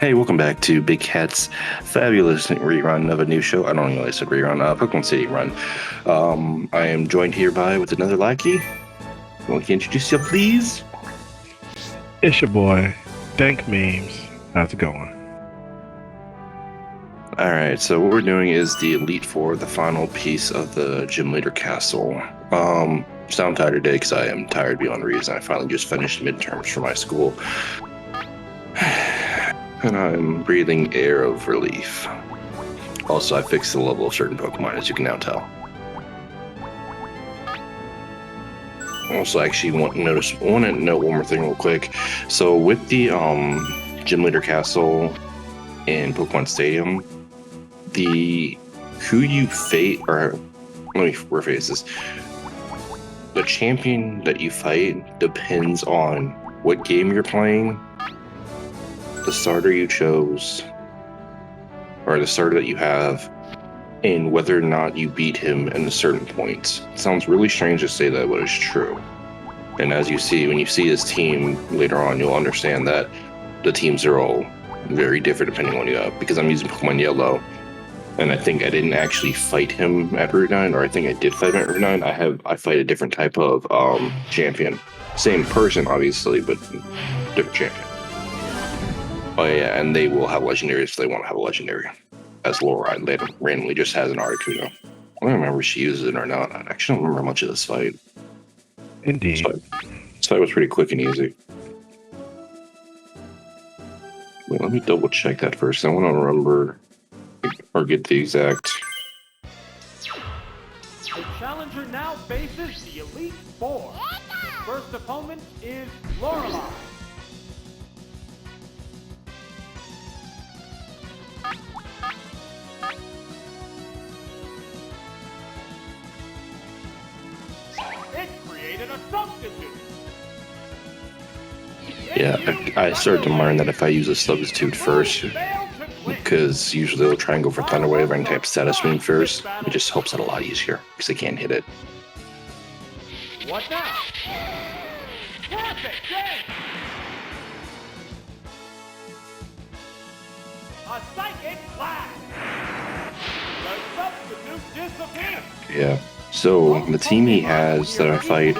Hey, welcome back to Big Cat's fabulous rerun of a new show. I don't know why I said rerun, Pokemon City Run. I am joined hereby with another lackey. Will you introduce yourself, please? It's your boy, Dank Memes. How's it going? Alright, so what we're doing is the Elite Four, the final piece of the Gym Leader Castle. So I'm tired today because I am tired beyond reason. I finally just finished midterms for my school. And I'm breathing air of relief. Also, I fixed the level of certain Pokemon, as you can now tell. Also, I actually want to note one more thing real quick. So with the Gym Leader Castle in Pokemon Stadium, who you fight, or let me rephrase this. The champion that you fight depends on what game you're playing, the starter you chose, or the starter that you have, and whether or not you beat him in a certain point. It sounds really strange to say that, but it's true. And as you see, when you see his team later on, you'll understand that the teams are all very different depending on what you have. Because I'm using Pokemon Yellow, and I think I didn't actually fight him at Route 9, or I think I did fight him at Route 9. I fight a different type of champion. Same person, obviously, but different champion. Oh yeah, and they will have legendaries if they want to have a legendary. As Laura randomly just has an Articuno. I don't remember if she uses it or not. I actually don't remember much of this fight. Indeed. This fight was pretty quick and easy. Wait, let me double check that first. I want to remember or get the exact. The challenger now faces the Elite Four. The first opponent is Lorelei. It created a substitute. Yeah, I started to learn that if I use a substitute first, because usually they'll try and go for Thunder Wave and type status move first, it just helps it a lot easier because they can't hit it. What now? Perfect game! A psychic blast! The substitute disappears! Yeah. So the team he has that I fight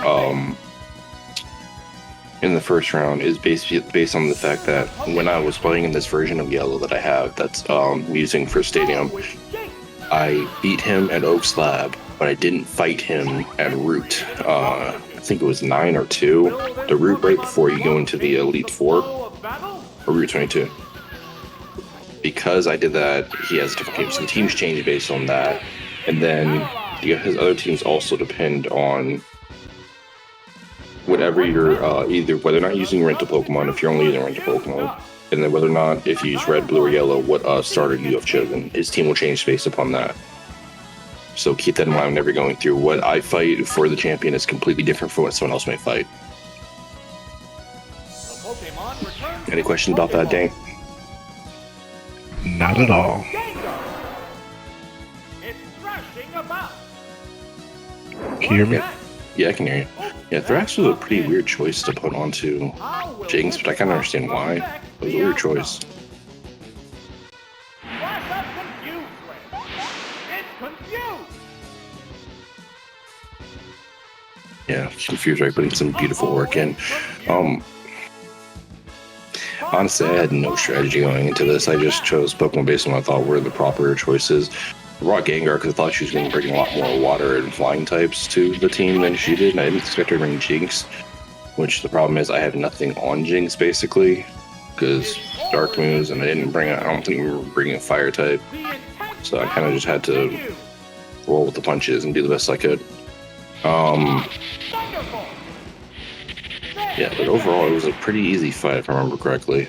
in the first round is based on the fact that when I was playing in this version of Yellow that I have that's using for Stadium, I beat him at Oak's Lab, but I didn't fight him at Route. I think it was 9 or 2, the route right before you go into the Elite Four, or Route 22. Because I did that, he has different teams. Some teams change based on that, and then his other teams also depend on whatever you're either whether or not using rental Pokemon, if you're only using rental Pokemon, and then whether or not if you use red, blue, or yellow, what starter you have chosen. His team will change based upon that. So keep that in mind whenever you're going through. What I fight for the champion is completely different from what someone else may fight. Any questions about that, Dane? Not at all. It's thrashing about. Can you hear me? Yeah, I can hear you. Yeah, Thrax was a pretty weird choice to put onto Jinx, but I kind of understand why. It was a weird choice. Yeah, confused, right? Putting some beautiful work in. Honestly, I had no strategy going into this. I just chose Pokemon based on what I thought were the proper choices. I brought Gengar because I thought she was going to bring a lot more water and flying types to the team than she did. And I didn't expect her to bring Jinx, which the problem is I have nothing on Jinx basically because dark moves, and I don't think we were bringing a fire type. So I kind of just had to roll with the punches and do the best I could. Yeah, but overall it was a pretty easy fight if I remember correctly.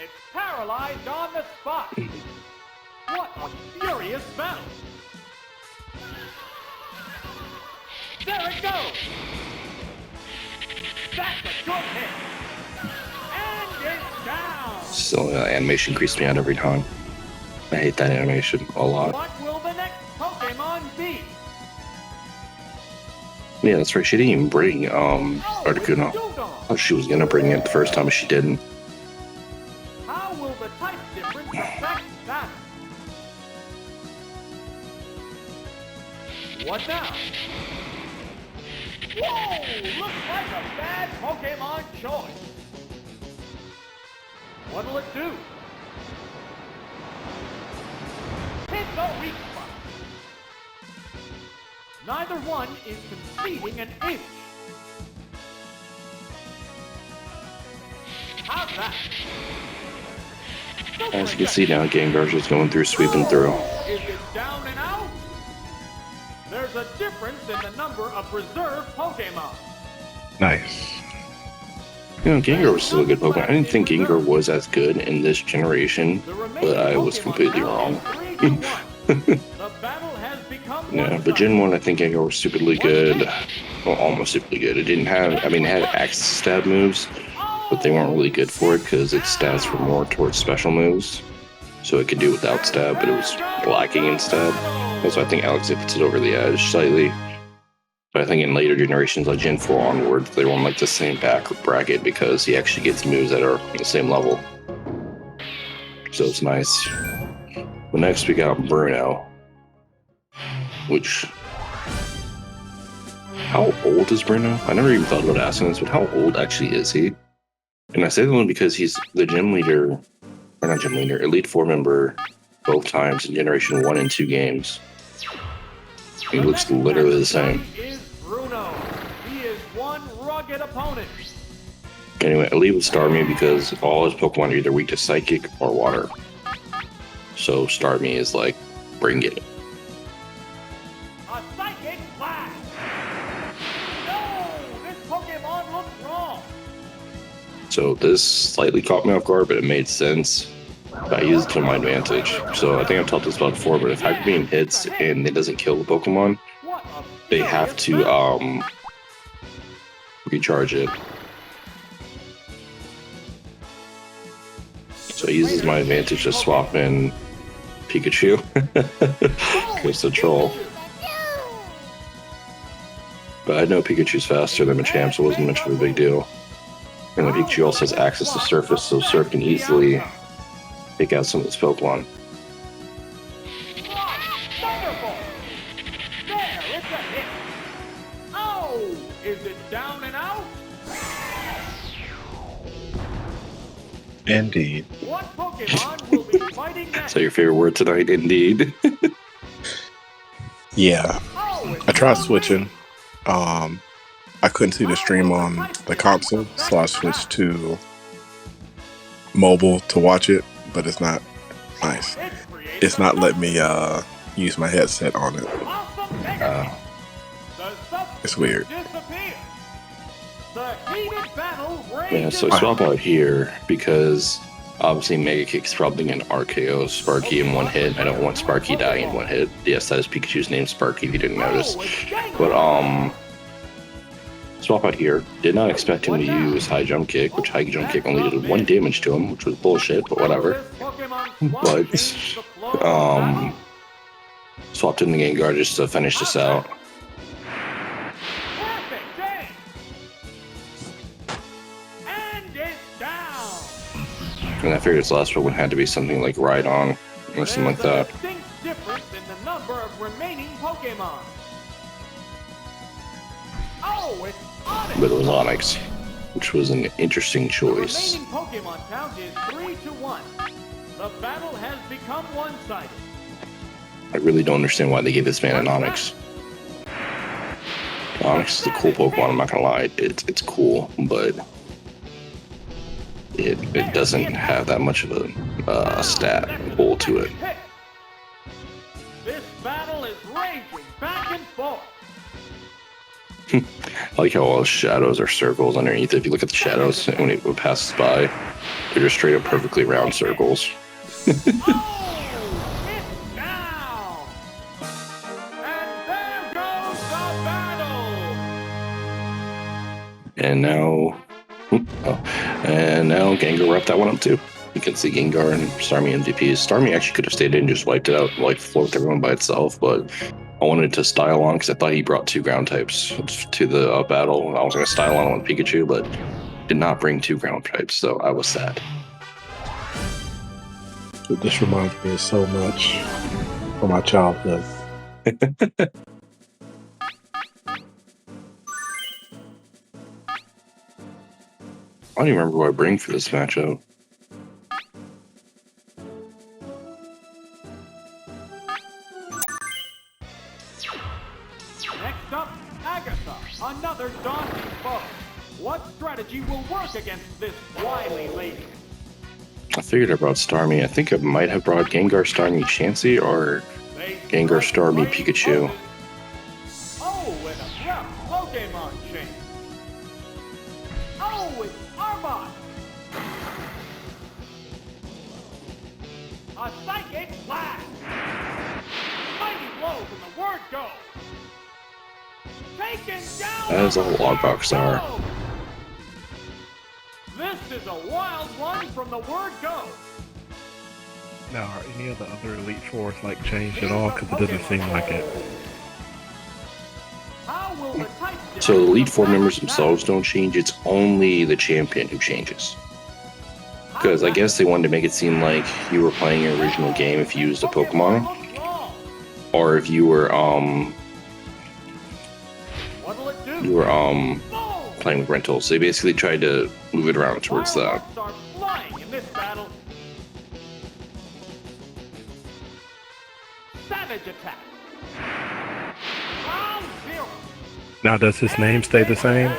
It's paralyzed on the spot. What a furious battle! There it goes! That's a good hit! And it's down! Still, animation creeps me out every time. I hate that animation a lot. What will the next Pokemon be? Yeah, that's right. She didn't even bring Articuno. I thought she was gonna bring it the first time, but she didn't. How will the type difference affect that? What now? Whoa! Looks like a bad Pokemon choice. What'll it do? Hit the weak spot. Neither one is conceding an inch. How's that? As you can see now, Gengar's just going through, sweeping through. Is it down and out? There's a difference in the number of reserve Pokemon. Nice. You know, Gengar was still a good Pokemon. I didn't think Gengar was as good in this generation, but I was completely wrong. The battle has become Yeah, but Gen 1, I think Gengar was stupidly good. Well, almost stupidly good. It didn't have, I mean, it had axe stab moves, but they weren't really good for it because its stats were more towards special moves. So it could do without stab, but it was lacking in stab. That's why I think Alex puts it over the edge slightly. But I think in later generations, like Gen 4 onward, they were on like the same bracket because he actually gets moves that are on the same level. So it's nice. But next we got Burnout, which... How old is Burnout? I never even thought about asking this, but how old actually is he? And I say that one because he's the gym leader, or not gym leader, Elite Four member both times in Generation 1 and 2 games. He looks literally the same. He is one rugged opponent. Anyway, Elite would Starmie because all his Pokemon are either weak to Psychic or Water. So Starmie is like, bring it. A Psychic Blast! No! This Pokemon looks wrong! So this slightly caught me off guard, but it made sense. I used it to my advantage. So I think I've talked this about before, but if Hyper Beam hits and it doesn't kill the Pokemon, they have to recharge it. So he uses my advantage to swap in Pikachu. Goes to Troll. But I know Pikachu's faster than Machamp, so it wasn't much of a big deal. And the Pikachu also has access to Surface, so Surf can easily take out some of its Pokemon. Wonderful! There, it's a hit! Oh! Is it down and out? Indeed. What Pokemon will be fighting next? So your favorite word tonight, indeed. Yeah. Oh, I tried switching. I couldn't see the stream on the console, so I switched to mobile to watch it, but it's not nice. It's not letting me use my headset on it. It's weird. Yeah, so I swap out here because obviously Mega Kick's probably an RKO Sparky in one hit. I don't want Sparky dying in one hit. Yes, that is Pikachu's name, Sparky, if you didn't notice. But swap out here. Did not expect him to use High Jump Kick, which High Jump Kick only did 1 damage to him, which was bullshit, but whatever. But swapped in the Gengar just to finish this out. And I figured this last one had to be something like Rhydon or something like that. Difference in the number of remaining Pokemon. Oh, it's Onyx. But it was Onyx, which was an interesting choice. The remaining Pokemon count is 3-1. The battle has become one-sided. I really don't understand why they gave this man an Onyx. Onyx is a cool Pokemon, I'm not gonna lie. It's cool, but it doesn't have that much of a stat pull to it. This battle is raging back and forth. I like how all shadows are circles underneath it. If you look at the shadows, when it passes by, they're just straight up perfectly round circles. Oh, it's down! And there goes the battle! And now Gengar wrapped that one up too. You can see Gengar and Starmie MVPs. Starmie actually could have stayed in and just wiped it out, like float everyone by itself, but I wanted to style on because I thought he brought 2 ground types to the battle. I was going to style on with Pikachu, but did not bring 2 ground types, so I was sad. This reminds me of so much from my childhood. I don't even remember what I bring for this matchup. Next up, Agatha, another daunting foe. What strategy will work against this wily lady? I figured I brought Starmie. I think I might have brought Gengar, Starmie, Chansey, or Gengar, Starmie, Pikachu. Oh, and a rough Pokemon change. Oh, it's Arbok. A psychic blast. Mighty blow from the word go. Taken down. That is all Arbok's are. This is a wild one from the word go. Now, are any of the other Elite Fours like changed at all? Because it doesn't seem like it. How will the type So the Elite Four members themselves don't change. It's only the champion who changes. Because I guess they wanted to make it seem like you were playing your original game if you used a Pokemon, or if you were playing with rentals. They basically tried to move it around towards that. Savage attack. Now, does his name stay the same?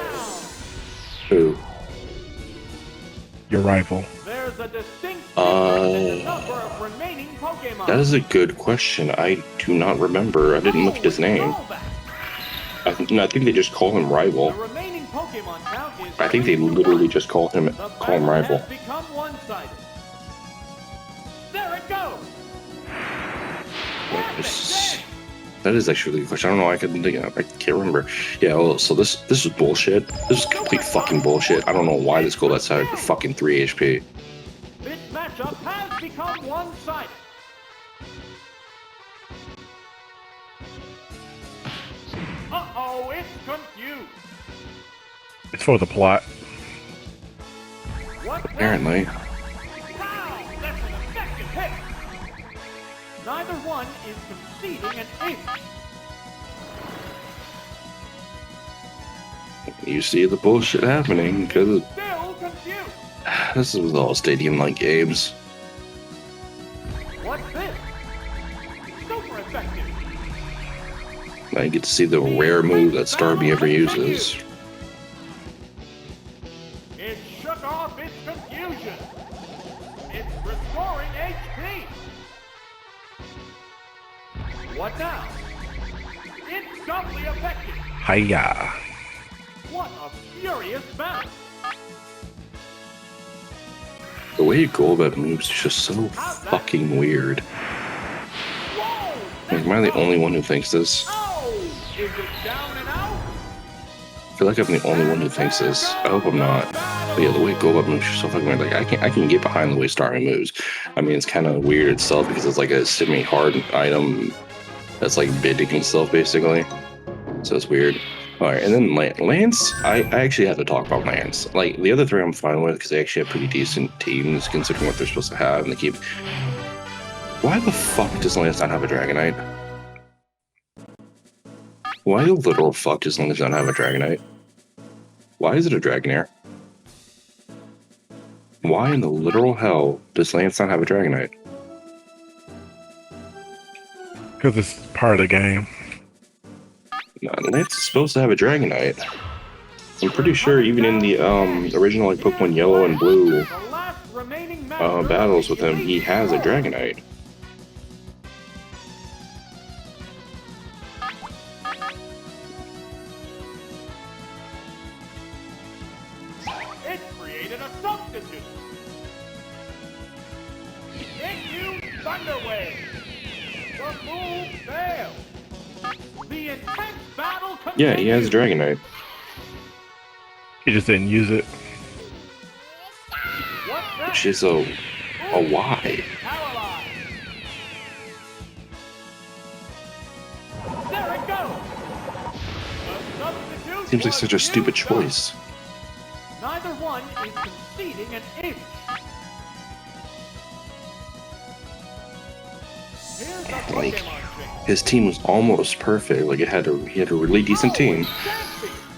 Who? Your rival. There's a distinct number of remaining Pokemon. That is a good question. I do not remember. I didn't look at his name. I think they just call him Rival. The remaining Pokemon count is I think they literally just call him Rival. has become one-sided. There it goes. That is actually a good question. I don't know. I can't remember. Yeah. Well, so this is bullshit. This is complete fucking bullshit. I don't know why this Golbat's had fucking 3 HP. This matchup has become one-sided. Uh-oh, it's confused. It's for the plot. What Apparently. Wow, that's an effective hit. Neither one is conceding an inch. You see the bullshit happening because Still confused. this is all stadium-like games. What's this? Super effective. I get to see the rare move that Starmie ever uses. It shook off its confusion. It's restoring HP. What now? It's doubly effective. Hiya. What a furious battle. The way Golbat moves is just so fucking weird. Whoa! Like, am I the only one who thinks this? Oh! Is it down and out? I feel like I'm the only one who thinks this. I hope I'm not. But yeah, the way Golbat moves is so fucking weird. Like, I can get behind the way Starmie moves. I mean, it's kind of weird itself because it's like a semi-hard item that's like bidding itself basically. So it's weird. Alright, and then Lance, I actually had to talk about Lance. Like, the other three I'm fine with because they actually have pretty decent teams considering what they're supposed to have, and they keep... Why the fuck does Lance not have a Dragonite? Why the literal fuck does Lance not have a Dragonite? Why is it a Dragonair? Why in the literal hell does Lance not have a Dragonite? Because it's part of the game. No, Lance is supposed to have a Dragonite. I'm pretty sure even in the original like Pokemon Yellow and Blue The last remaining battles with him, he has a Dragonite. It created a substitute. It used Thunder Wave. The move failed. The intense battle continues. Yeah, he has a Dragonite. He just didn't use it. What's that? Which is a why? Paralyzed. There it goes. The substitute Seems like was such a stupid used up. choice. Neither one is conceding an inch. like his team was almost perfect. Like he had a really decent team,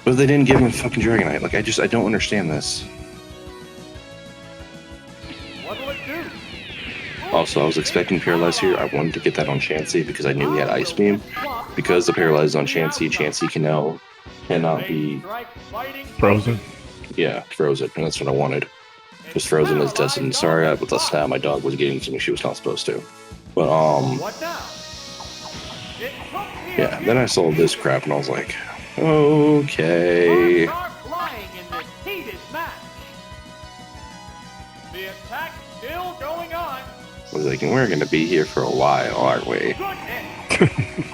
but they didn't give him fucking Dragonite. Like I don't understand this. What'll it do? Also, I was expecting Paralyze here. I wanted to get that on Chansey because I knew he had Ice Beam. Because the Paralyze is on Chansey, Chansey cannot be Frozen. Yeah, frozen, and that's what I wanted. Because frozen is doesn't. Sorry, with the snap, my dog was getting something she was not supposed to. But What now? yeah. Then I saw this crap, and I was like, okay. Start flying in this heated match. The attack still going on. I was like, we're gonna be here for a while, aren't we? Goodness.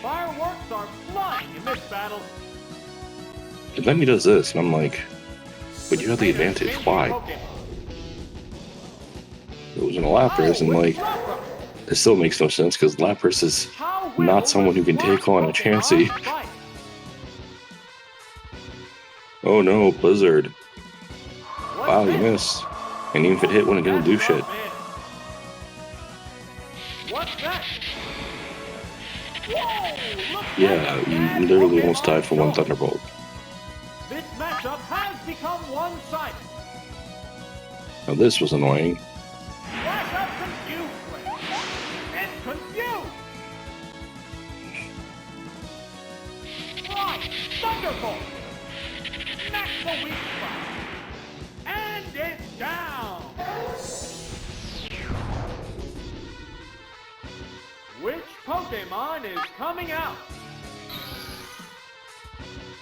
Fireworks are flying in this battle. And then he does this, and I'm like, but you have the advantage. Why? It was an Lapras, and like, it still makes no sense because Lapras is not someone who can take on a Chansey. Oh no, Blizzard. Wow, you missed. And even if it hit, wouldn't gonna do shit. What's that? Yeah, you literally almost died for one Thunderbolt. This matchup has become one-sided. Now this was annoying. Flash out confused. It's confused. Right, Thunderbolt. Smack the weak spot. And it's down. Which Pokemon is coming out?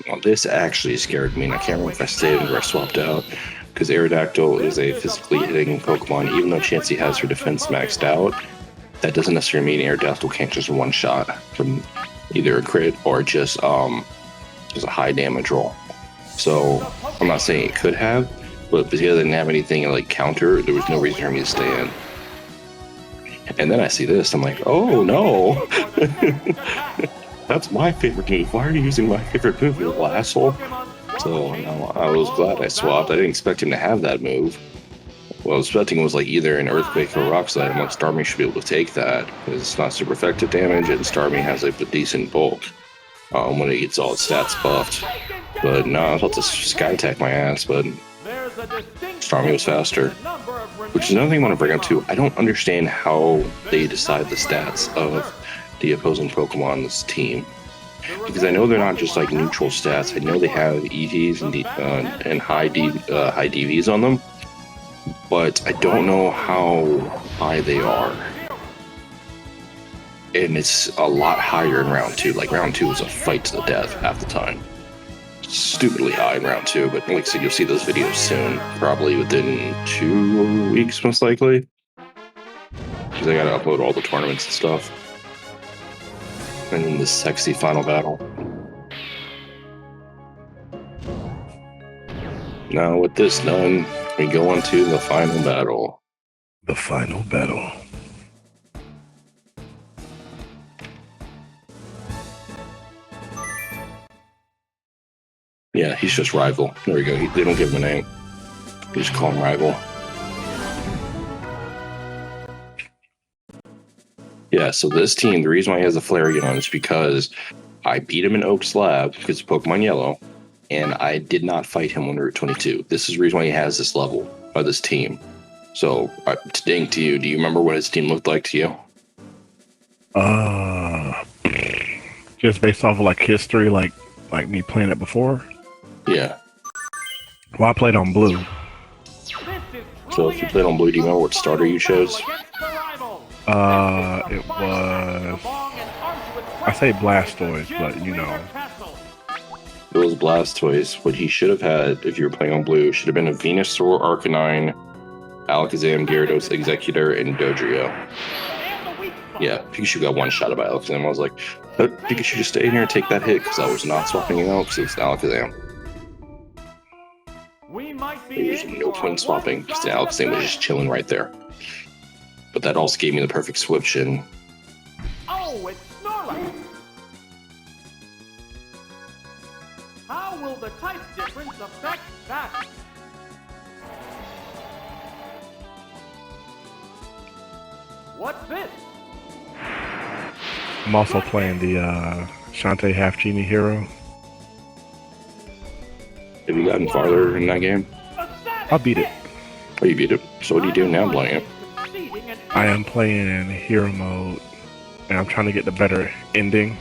Well, this actually scared me, and I can't remember if I stayed or I swapped out. Because Aerodactyl is a physically hitting Pokemon, even though Chansey has her defense maxed out. That doesn't necessarily mean Aerodactyl can't just one-shot from either a crit or just a high damage roll. So I'm not saying it could have, but because I didn't have anything like counter, there was no reason for me to stay in. And then I see this, I'm like, oh no! That's my favorite move. Why are you using my favorite move, you little asshole? So no, I was glad I swapped. I didn't expect him to have that move. What I was expecting was like either an Earthquake or Rock Slide. I'm like, Starmie should be able to take that because it's not super effective damage, and Starmie has like a decent bulk when it gets all its stats buffed. But no, I was about to Sky Attack my ass, but Starmie was faster. Which is another thing I want to bring up too. I don't understand how they decide the stats of the opposing Pokemon's team. Because I know they're not just like neutral stats. I know they have EVs and high DVs on them, but I don't know how high they are. And it's a lot higher in round 2. Like round 2 is a fight to the death half the time. Stupidly high in round 2, but like I said, you'll see those videos soon, probably within 2 weeks most likely. Because I gotta upload all the tournaments and stuff. And then this sexy final battle. Now with this done, we go on to the final battle. The final battle. Yeah, he's just Rival. There we go. They don't give him a name. They just call him Rival. Yeah, so this team, the reason why he has a Flareon on is because I beat him in Oak's Lab because of Pokemon Yellow, and I did not fight him on Route 22. This is the reason why he has this level, or this team. So, Dink, to you, do you remember what his team looked like to you? Just based off of like history, like me playing it before. Yeah. Well, I played on Blue. So if you played on Blue, do you remember what starter you chose? It was, I say Blastoise, but you know. It was Blastoise. What he should have had, if you were playing on Blue, should have been a Venusaur, Arcanine, Alakazam, Gyarados, Executor, and Dodrio. Yeah, Pikachu got one shot by Alakazam. I was like, Pikachu, just stay in here and take that hit, because I was not swapping it out, because it's Alakazam. There's no point in swapping, because the Alakazam was just chilling right there. But that also gave me the perfect switch in. Oh, it's Snorlax! How will the type difference affect that? What's this? I'm also playing the Shantae Half Genie Hero. Have you gotten farther in that game? I beat it. Oh, you beat it. So what are you doing now playing it? I am playing in hero mode, and I'm trying to get the better ending.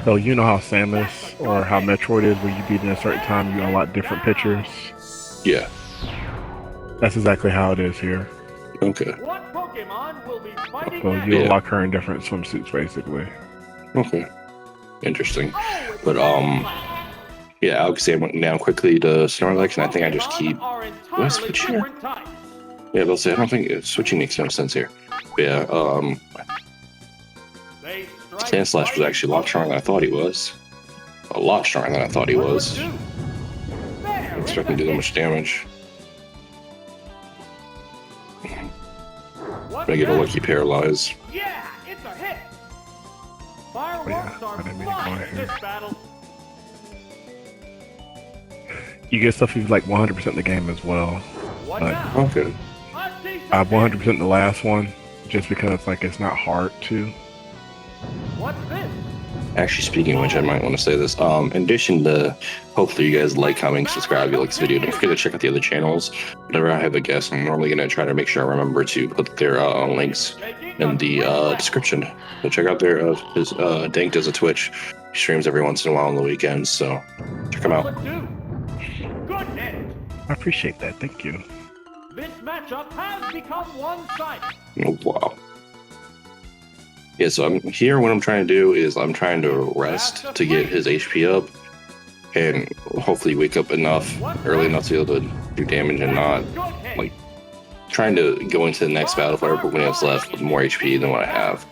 So you know how Samus or how Metroid is, where you beat in a certain time, you unlock different pictures. Yeah. That's exactly how it is here. Okay. What Pokemon will be fighting So next? you Yeah. unlock her in different swimsuits, basically. Okay. Interesting. Oh, it's But yeah, I'll say I went down quickly to Snorlax, and I think I just keep. Are Do I switch here? different types. Yeah, they'll say I don't think switching makes no sense here. But yeah. They strike Sandslash was actually a lot stronger than I thought he was. A lot stronger than I thought he What would was. do? I There, didn't expect him to do that much damage. What's But I get a that? lucky paralyze. Yeah, it's a hit. Fireworks yeah, are I didn't mean to go flying in in here. this battle. You get stuff if you like 100% the game as well. What But now? Okay. A decent I hit. 100% the last one, just because like it's not hard to. What's this? Actually, speaking of which, I might want to say this. In addition to, hopefully you guys like, comment, subscribe, if you like this video. Don't forget to check out the other channels. Whenever I have a guest, I'm normally going to try to make sure I remember to put their links in the description. So check out their his Dank does a Twitch. He streams every once in a while on the weekends, so check him out. What would do? Good hit. I appreciate that. Thank you. This matchup has become one-sided. Oh, wow. Yeah, so I'm here. What I'm trying to do is I'm trying to rest to get his HP up, and hopefully wake up enough early enough to be able to do damage and not Good hit. like trying to go into the next battle for every Pokemon that's left with more HP than what I have.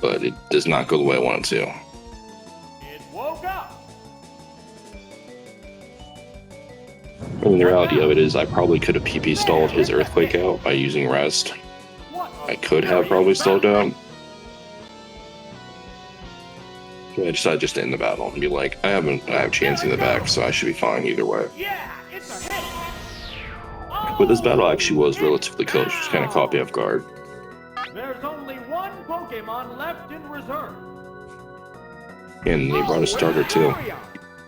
But it does not go the way I want it to. It woke up. I mean, the reality of it is I probably could have PP stalled his Earthquake out by using rest. What a I could have probably slowed down. I decided just to end the battle and be like, I have Chansey in the back, so I should be fine either way. Yeah, it's a hit. But this battle actually was relatively close, which kind of caught me off guard. There's only one Pokemon left in reserve. And they brought a starter too.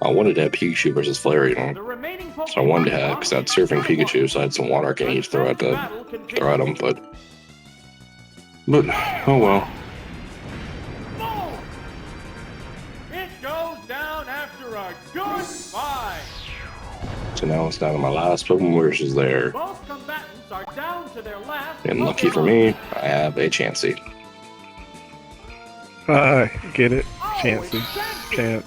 I wanted to have Pikachu versus Flareon, The remaining so I wanted to have, because I had Surfing Pikachu, so I had some Water Arc I needed to throw at him, but oh well. Boom! It goes down after a good fight. So now it's down to my last Pokemon versus there. Both combatants are down to their last. And lucky for me, I have a Chansey. Get it? Oh, Chansey. Chance.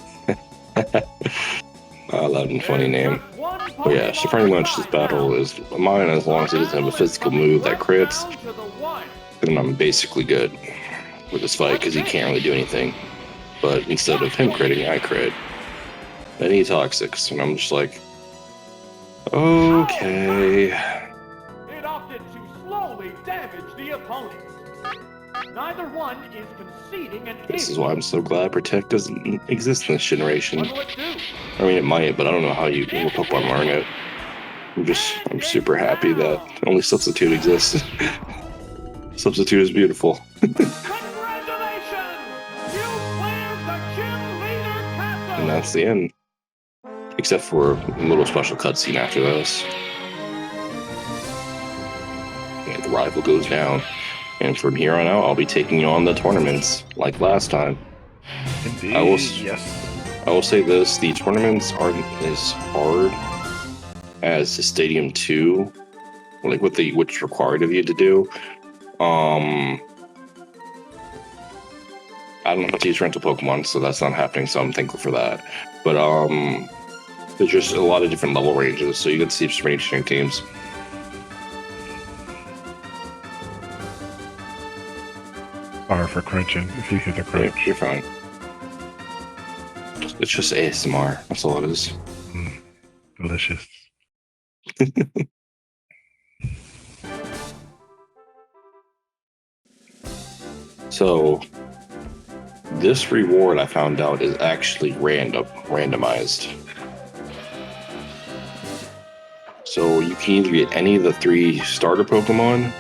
I love a funny name. But yeah, so pretty much this battle is mine as long as it doesn't have a physical move that crits. Then I'm basically good with this fight because he can't really do anything. But instead of him critting, I crit. Then he toxics, and I'm just like, okay. It opted to slowly damage the opponent. Neither one is conceding an This inch. is why I'm so glad Protect doesn't exist in this generation. What will it do? I mean, it might, but I don't know how you what Pokemon learn it. I'm super happy that only Substitute exists. Substitute is beautiful. Congratulations! You cleared the gym leader castle! And that's the end. Except for a little special cutscene after this. And the rival goes down. And from here on out, I'll be taking you on the tournaments, like last time. Indeed. I will say this, the tournaments aren't as hard as the Stadium 2, like what's required of you to do. I don't have to use rental Pokemon, so that's not happening, so I'm thankful for that. But there's just a lot of different level ranges, so you can see some interesting teams. Sorry for crunching. If you hear the crunch. Yeah, you're fine. It's just ASMR, that's all it is. Delicious. So this reward I found out is actually randomized. So you can either get any of the 3 starter Pokemon,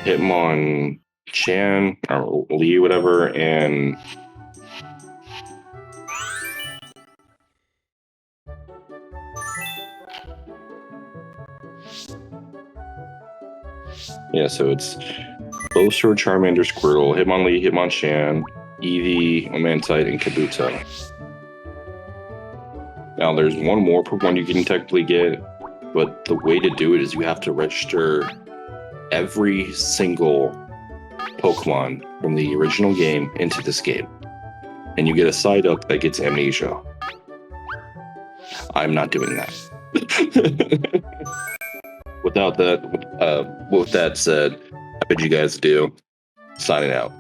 Hitmonchan or Lee, whatever, and yeah, so it's Bulbasaur, Charmander, Squirtle, Hitmonlee, Hitmonchan, Eevee, Omantite, and Kabuto. Now, there's one more Pokemon you can technically get, but the way to do it is you have to register every single Pokemon from the original game into this game. And you get a side up that gets Amnesia. I'm not doing that. With that said, I bid you guys adieu. Signing out.